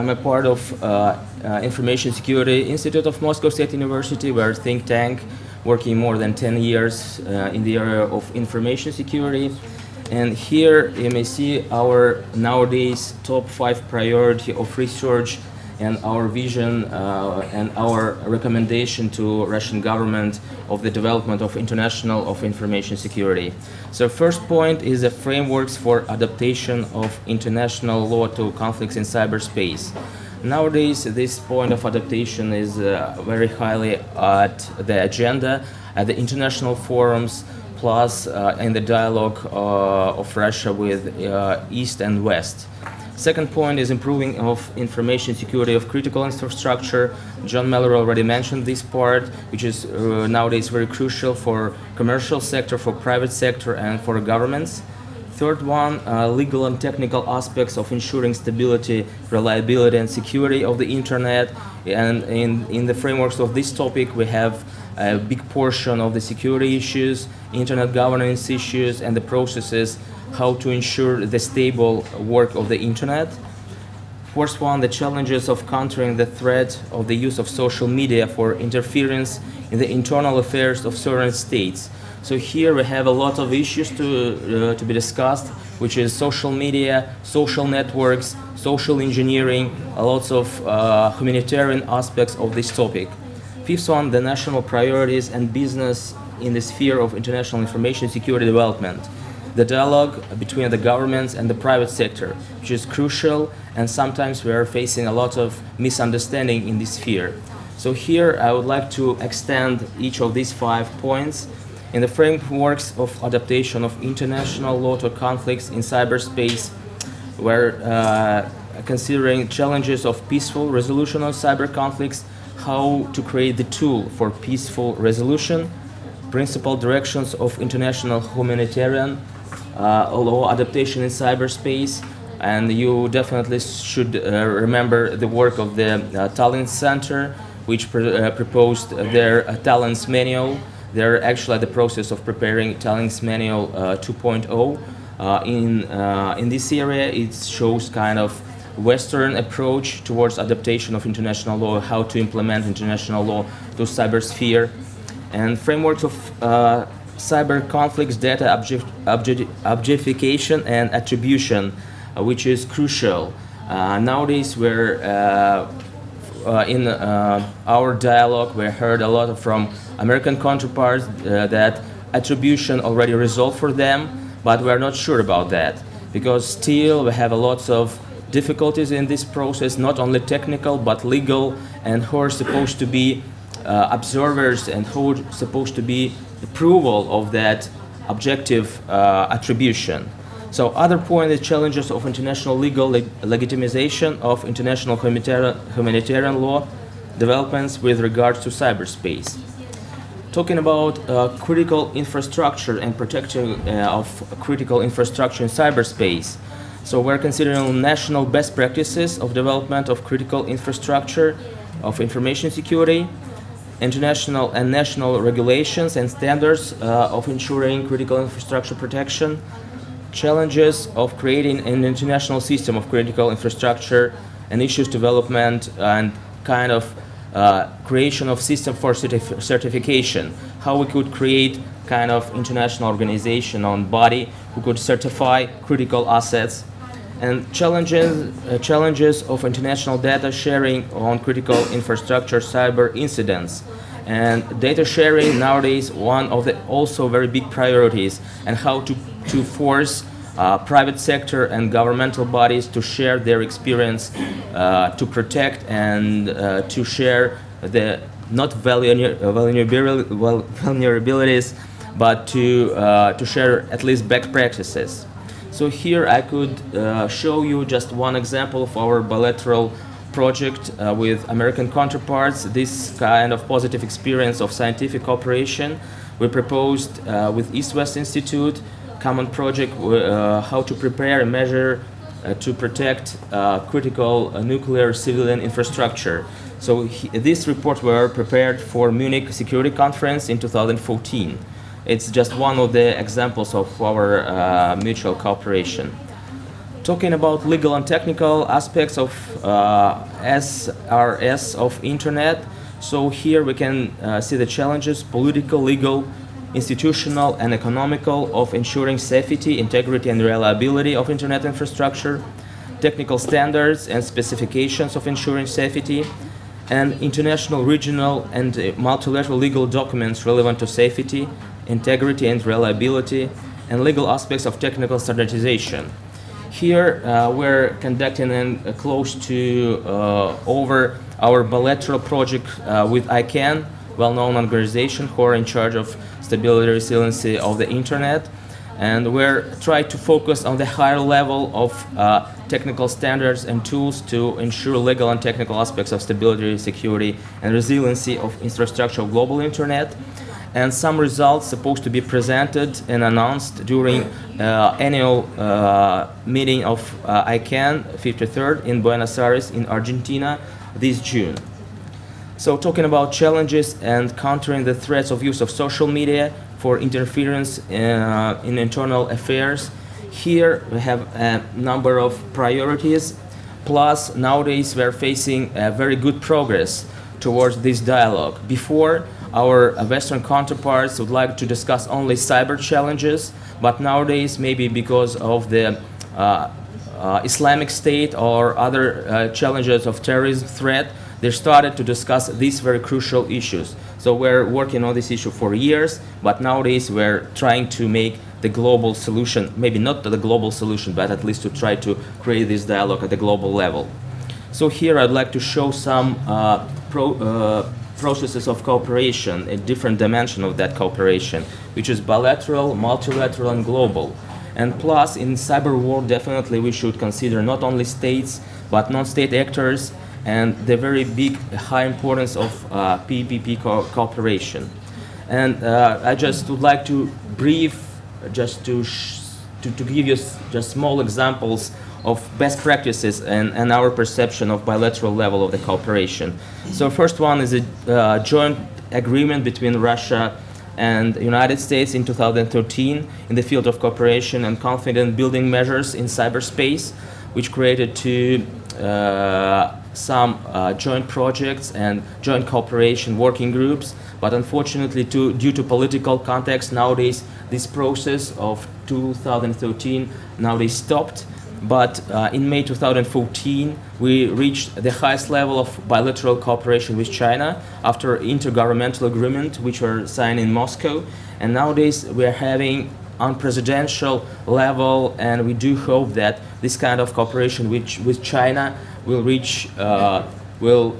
I'm a part of Information Security Institute of Moscow State University. We're a think tank working more than 10 years in the area of information security. And here you may see our nowadays top 5 priority of research and our vision and our recommendation to Russian government of the development of international of information security. So first point is the frameworks for adaptation of international law to conflicts in cyberspace. Nowadays, this point of adaptation is very highly at the agenda at the international forums, plus in the dialogue of Russia with East and West. Second point is improving of information security of critical infrastructure. John Mellor already mentioned this part, which is nowadays very crucial for commercial sector, for private sector, and for governments. Third one, legal and technical aspects of ensuring stability, reliability, and security of the internet. And in the frameworks of this topic, we have a big portion of the security issues, internet governance issues, and the processes how to ensure the stable work of the internet. Fourth one, the challenges of countering the threat of the use of social media for interference in the internal affairs of certain states. So here we have a lot of issues to be discussed, which is social media, social networks, social engineering, lots of humanitarian aspects of this topic. Fifth one, the national priorities and business in the sphere of international information security development. The dialogue between the governments and the private sector, which is crucial, and sometimes we are facing a lot of misunderstanding in this sphere. So here I would like to extend each of these 5 points in the frameworks of adaptation of international law to conflicts in cyberspace. We're considering challenges of peaceful resolution of cyber conflicts, how to create the tool for peaceful resolution, principal directions of international humanitarian law adaptation in cyberspace, and you definitely should remember the work of the Tallinn Center, which proposed their Tallinn's manual. They're actually at the process of preparing Tallinn's manual 2.0. In this area, it shows kind of Western approach towards adaptation of international law, how to implement international law to cybersphere, and frameworks of cyber conflicts, data objectification and attribution, which is crucial. Nowadays, we're in our dialogue, we heard a lot from American counterparts that attribution already resolved for them, but we're not sure about that, because still we have a lot of difficulties in this process, not only technical but legal, and who are supposed to be observers and who are supposed to be approval of that objective attribution. So other point is challenges of international legal legitimization of international humanitarian law developments with regards to cyberspace. Talking about critical infrastructure and protection of critical infrastructure in cyberspace. So we're considering national best practices of development of critical infrastructure of information security, international and national regulations and standards of ensuring critical infrastructure protection, challenges of creating an international system of critical infrastructure and issues development, and kind of creation of system for certification, how we could create kind of international organization on body who could certify critical assets, and challenges of international data sharing on critical infrastructure cyber incidents. And data sharing nowadays one of the also very big priorities, and how to force private sector and governmental bodies to share their experience to protect and to share the not vulnerabilities, but to share at least best practices. So here I could show you just one example of our bilateral project with American counterparts, this kind of positive experience of scientific cooperation. We proposed with EastWest Institute common project how to prepare a measure to protect critical nuclear civilian infrastructure. So this report were prepared for Munich Security Conference in 2014. It's just one of the examples of our mutual cooperation. Talking about legal and technical aspects of SRS of Internet, so here we can see the challenges, political, legal, institutional, and economical of ensuring safety, integrity, and reliability of Internet infrastructure, technical standards and specifications of ensuring safety, and international, regional, and multilateral legal documents relevant to safety, integrity, and reliability, and legal aspects of technical standardization. Here we're conducting close to over our bilateral project with ICANN, well-known organization who are in charge of stability and resiliency of the Internet. And we're trying to focus on the higher level of technical standards and tools to ensure legal and technical aspects of stability, security, and resiliency of infrastructure of global Internet. And some results supposed to be presented and announced during annual meeting of ICANN 53rd in Buenos Aires in Argentina this June. So talking about challenges and countering the threats of use of social media for interference in internal affairs, here we have a number of priorities. Plus, nowadays we're facing very good progress towards this dialogue. Before, our Western counterparts would like to discuss only cyber challenges, but nowadays, maybe because of the Islamic State or other challenges of terrorism threat, they started to discuss these very crucial issues. So we're working on this issue for years, but nowadays we're trying to make the global solution, maybe not the global solution, but at least to try to create this dialogue at the global level. So here I'd like to show some processes of cooperation, a different dimension of that cooperation, which is bilateral, multilateral, and global. And plus, in cyber war, definitely we should consider not only states, but non-state actors, and the very big, high importance of PPP cooperation. And I just would like to just to give you just small examples of best practices and our perception of bilateral level of the cooperation. So first one is a joint agreement between Russia and the United States in 2013 in the field of cooperation and confidence building measures in cyberspace, which created some joint projects and joint cooperation working groups. But unfortunately, due to political context, nowadays this process of 2013 nowadays stopped. But in May 2014, we reached the highest level of bilateral cooperation with China after intergovernmental agreement, which were signed in Moscow. And nowadays we are having unprecedented level, and we do hope that this kind of cooperation with China will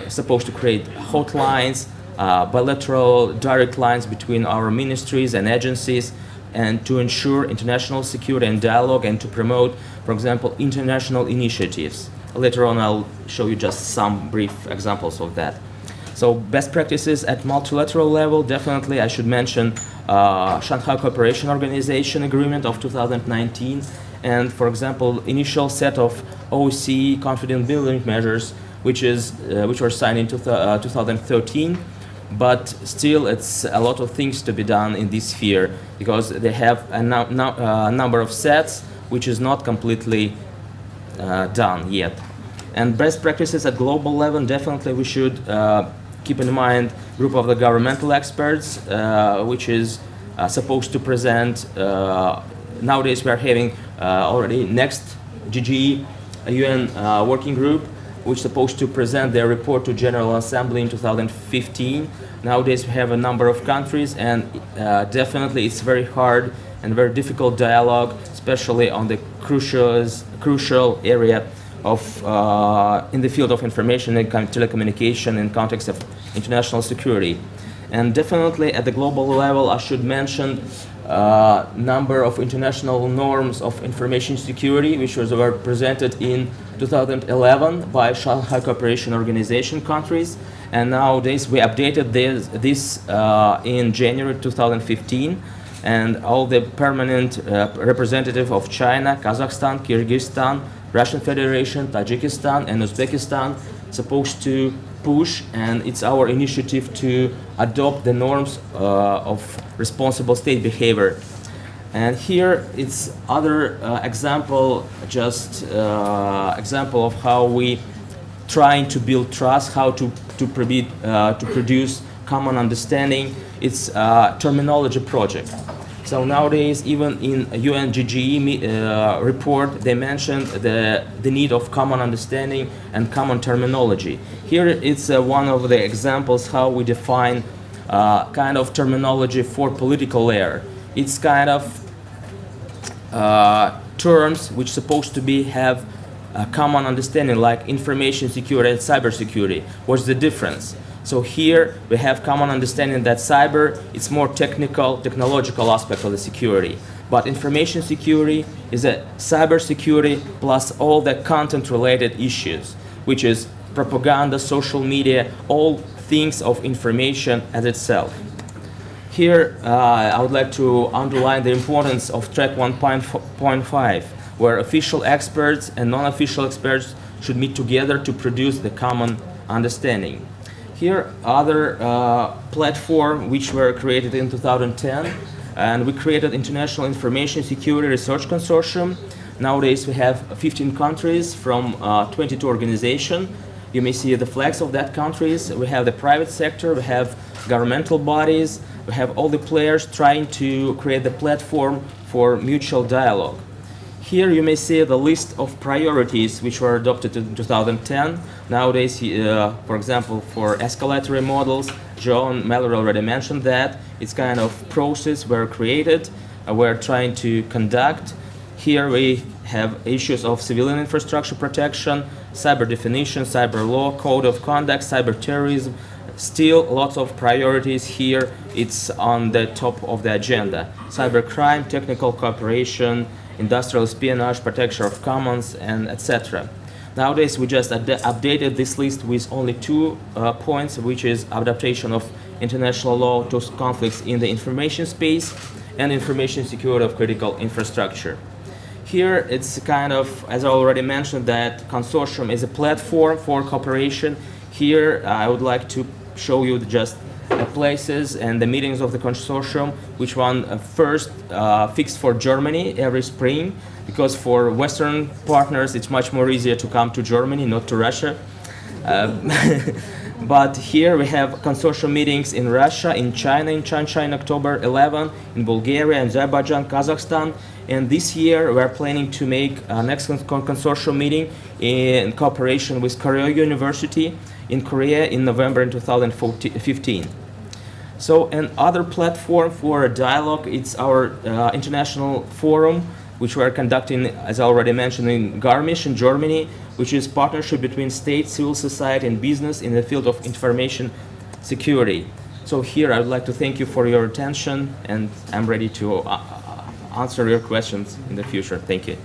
supposed to create hotlines, bilateral direct lines between our ministries and agencies, and to ensure international security and dialogue, and to promote, for example, international initiatives. Later on, I'll show you just some brief examples of that. So best practices at multilateral level, definitely I should mention Shanghai Cooperation Organization Agreement of 2019, and for example, initial set of OSCE confidence building measures, which were signed in 2013. But still, it's a lot of things to be done in this sphere, because they have a number of sets which is not completely done yet. And best practices at global level, definitely we should keep in mind group of the governmental experts, which is supposed to present. Nowadays we are having already next GGE UN working group, which is supposed to present their report to General Assembly in 2015. Nowadays we have a number of countries, and definitely it's very hard and very difficult dialogue, especially on the crucial area of in the field of information and telecommunication in context of international security. And definitely at the global level, I should mention number of international norms of information security, which were presented in 2011 by Shanghai Cooperation Organization countries, and nowadays we updated this in January 2015, and all the permanent representative of China, Kazakhstan, Kyrgyzstan, Russian Federation, Tajikistan, and Uzbekistan supposed to push, and it's our initiative to adopt the norms of responsible state behavior. And here it's other example, just example of how we trying to build trust, how to produce common understanding. It's a terminology project. So nowadays, even in UNGGE report, they mentioned the need of common understanding and common terminology. Here it's one of the examples how we define kind of terminology for political layer. It's kind of terms which supposed to have a common understanding, like information security and cybersecurity. What's the difference? So here we have common understanding that cyber is more technological aspect of the security. But information security is a cyber security plus all the content related issues, which is propaganda, social media, all things of information as itself. Here I would like to underline the importance of track 1.5, where official experts and non-official experts should meet together to produce the common understanding. Here other platform which were created in 2010, and we created International Information Security Research Consortium. Nowadays we have 15 countries from 22 organizations. You may see the flags of that countries. We have the private sector, we have governmental bodies, we have all the players trying to create the platform for mutual dialogue. Here you may see the list of priorities which were adopted in 2010. Nowadays, for example, for escalatory models, John Mallory already mentioned that. It's kind of process were created, we're trying to conduct. Here we have issues of civilian infrastructure protection, cyber definition, cyber law, code of conduct, cyber terrorism. Still lots of priorities here. It's on the top of the agenda. Cybercrime, technical cooperation, industrial espionage, protection of commons, and etc. Nowadays we just updated this list with only 2 points, which is adaptation of international law to conflicts in the information space and information security of critical infrastructure. Here it's kind of, as I already mentioned, that consortium is a platform for cooperation. Here I would like to show you just the places and the meetings of the consortium, which one first fixed for Germany every spring, because for Western partners it's much more easier to come to Germany, not to Russia. But here we have consortium meetings in Russia, in China in October 11, in Bulgaria, Azerbaijan, Kazakhstan, and this year we're planning to make a next consortium meeting in cooperation with Korea University in Korea in November in 2015. So another platform for a dialogue, it's our international forum, which we are conducting, as I already mentioned, in Garmisch in Germany, which is partnership between state, civil society, and business in the field of information security. So here I would like to thank you for your attention, and I'm ready to answer your questions in the future. Thank you.